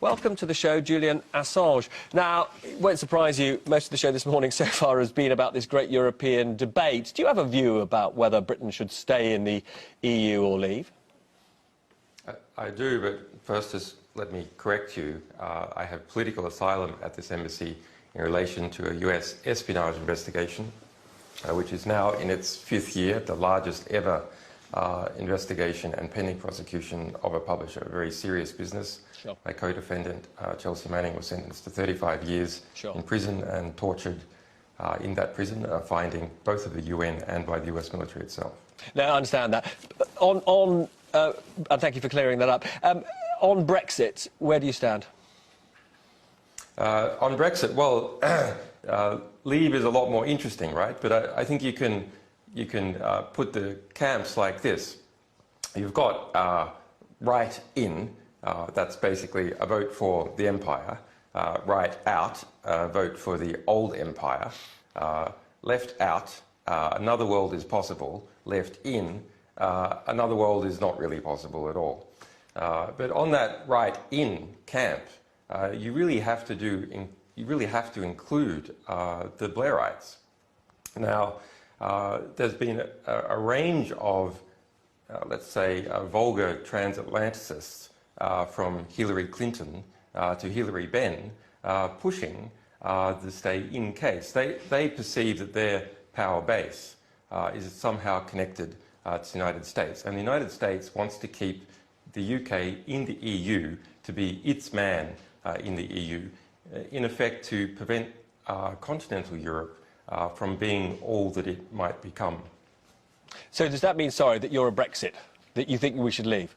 Welcome to the show, Julian Assange. Now, it won't surprise you, most of the show this morning so far has been about this great European debate. Do you have a view about whether Britain should stay in the EU or leave? I do, but first just let me correct you. I have political asylum at this embassy in relation to a US espionage investigation, which is now in its 5th year, the largest ever investigation and pending prosecution of a publisher, a very serious business. Sure. My co-defendant, Chelsea Manning, was sentenced to 35 years in prison and tortured in that prison, finding both of the UN and by the US military itself. Now, I understand that. And thank you for clearing that up. On Brexit, where do you stand? On Brexit, well, leave is a lot more interesting, right? But I think you can put the camps like this. You've got right in, that's basically a vote for the empire. Right out, vote for the old empire. Left out, another world is possible. Left in, another world is not really possible at all. But on that right in camp, you really have to include the Blairites. Now, there's been a range of, let's say, vulgar transatlanticists from Hillary Clinton to Hillary Benn pushing the stay-in case. They perceive that their power base is somehow connected to the United States. And the United States wants to keep the UK in the EU to be its man in the EU, in effect to prevent continental Europe from being all that it might become. So does that mean, sorry, that you're a Brexit, that you think we should leave?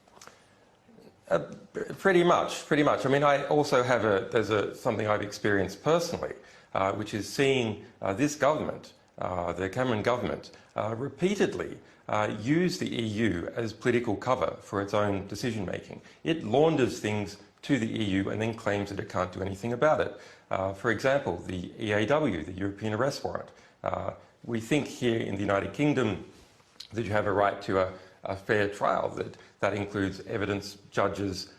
Pretty much. I mean, I also have something I've experienced personally, which is seeing this government, the Cameron government, repeatedly use the EU as political cover for its own decision-making. It launders things to the EU and then claims that it can't do anything about it. For example, the EAW, the European Arrest Warrant. We think here in the United Kingdom that you have a right to a fair trial, that includes evidence, judges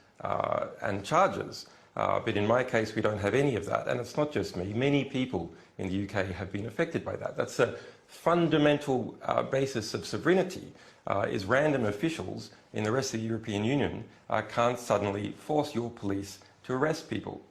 and charges. But in my case, we don't have any of that. And it's not just me. Many people in the UK have been affected by that. That's a fundamental basis of sovereignty, is random officials in the rest of the European Union can't suddenly force your police to arrest people.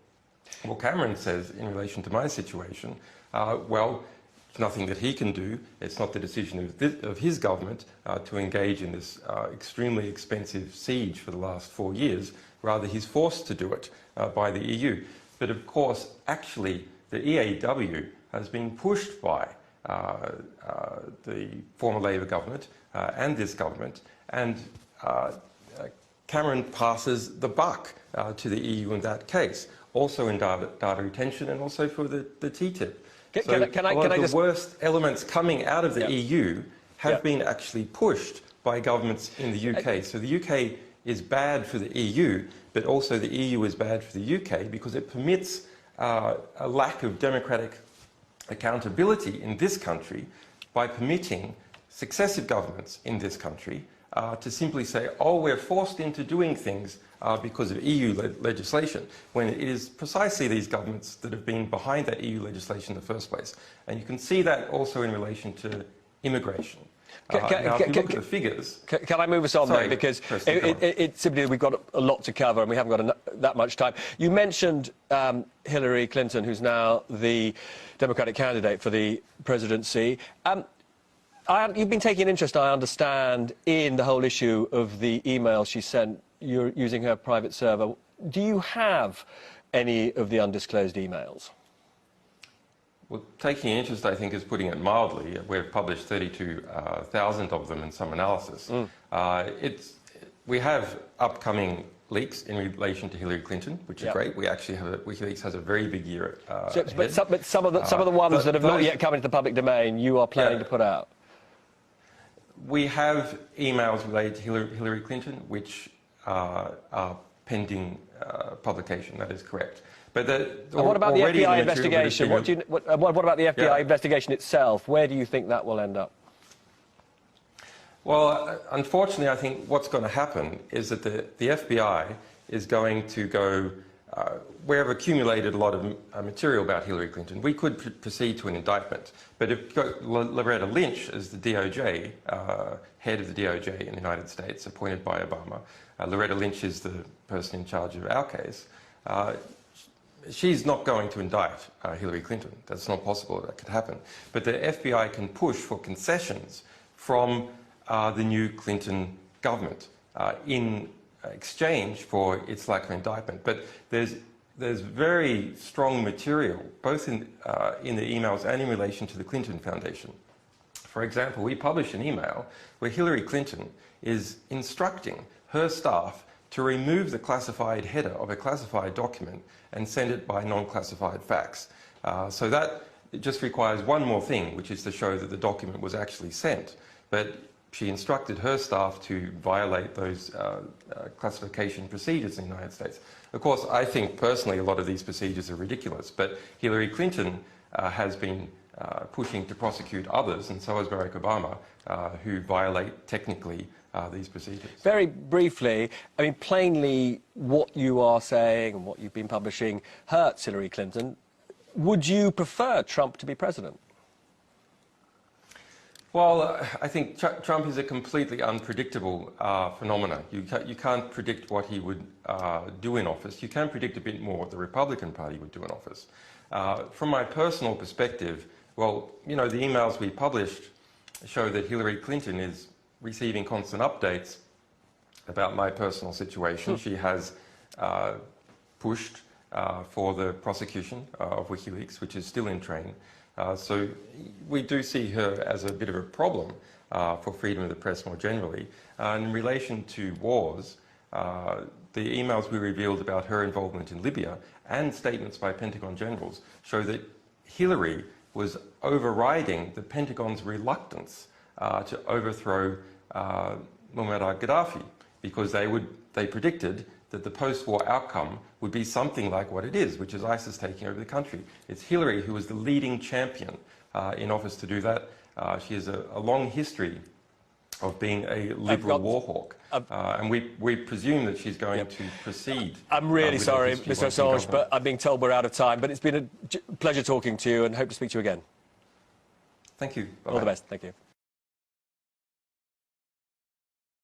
Well, Cameron says, in relation to my situation, well, it's nothing that he can do. It's not the decision of his government to engage in this extremely expensive siege for the last 4 years. Rather, he's forced to do it by the EU. But of course, actually, the EAW has been pushed by the former Labour government and this government, and Cameron passes the buck to the EU in that case, also in data retention and also for the TTIP. The worst elements coming out of the EU have been actually pushed by governments in the UK. So the UK is bad for the EU, but also the EU is bad for the UK because it permits a lack of democratic accountability in this country by permitting successive governments in this country to simply say, oh, we're forced into doing things because of EU legislation, when it is precisely these governments that have been behind that EU legislation in the first place. And you can see that also in relation to immigration. Now, if you look at the figures... Can I move us on, though? Because it's simply we've got a lot to cover and we haven't got that much time. You mentioned Hillary Clinton, who's now the Democratic candidate for the presidency. You've been taking an interest, I understand, in the whole issue of the email she sent using her private server. Do you have any of the undisclosed emails? Well, taking interest, I think, is putting it mildly. We've published 32,000 of them in some analysis. We have upcoming leaks in relation to Hillary Clinton, which is great. We actually have WikiLeaks has a very big year ahead. But some of the ones that have not yet come into the public domain, you are planning to put out. We have emails related to Hillary Clinton, which are pending publication. That is correct. But what about the FBI investigation? What about the FBI investigation itself? Where do you think that will end up? Well, unfortunately, I think what's going to happen is that the FBI is going to go we have accumulated a lot of material about Hillary Clinton. We could proceed to an indictment. But if Loretta Lynch as the DOJ, head of the DOJ in the United States, appointed by Obama, Loretta Lynch is the person in charge of our case, she's not going to indict Hillary Clinton. That's not possible. That could happen. But the FBI can push for concessions from the new Clinton government in exchange for its lack of indictment. But there's very strong material, both in the emails and in relation to the Clinton Foundation. For example, we published an email where Hillary Clinton is instructing her staff to remove the classified header of a classified document and send it by non-classified fax. So that it just requires one more thing, which is to show that the document was actually sent. But she instructed her staff to violate those classification procedures in the United States. Of course, I think personally a lot of these procedures are ridiculous, but Hillary Clinton has been pushing to prosecute others, and so has Barack Obama, who violate technically these procedures. Very briefly, I mean, plainly, what you are saying and what you've been publishing hurts Hillary Clinton. Would you prefer Trump to be president? Well, I think Trump is a completely unpredictable phenomenon. You can't predict what he would do in office. You can predict a bit more what the Republican Party would do in office. From my personal perspective, well, you know, the emails we published show that Hillary Clinton is receiving constant updates about my personal situation. She has pushed for the prosecution of WikiLeaks, which is still in train. So we do see her as a bit of a problem for freedom of the press more generally. In relation to wars, the emails we revealed about her involvement in Libya and statements by Pentagon generals show that Hillary was overriding the Pentagon's reluctance to overthrow Muammar Gaddafi, because they predicted that the post-war outcome would be something like what it is, which is ISIS taking over the country. It's Hillary who was the leading champion in office to do that. She has a long history of being a liberal war hawk, and we presume that she's going to proceed. I'm really sorry, Mr. Assange, but I'm being told we're out of time. But it's been a pleasure talking to you, and hope to speak to you again. Thank you. Bye-bye. All the best. Thank you.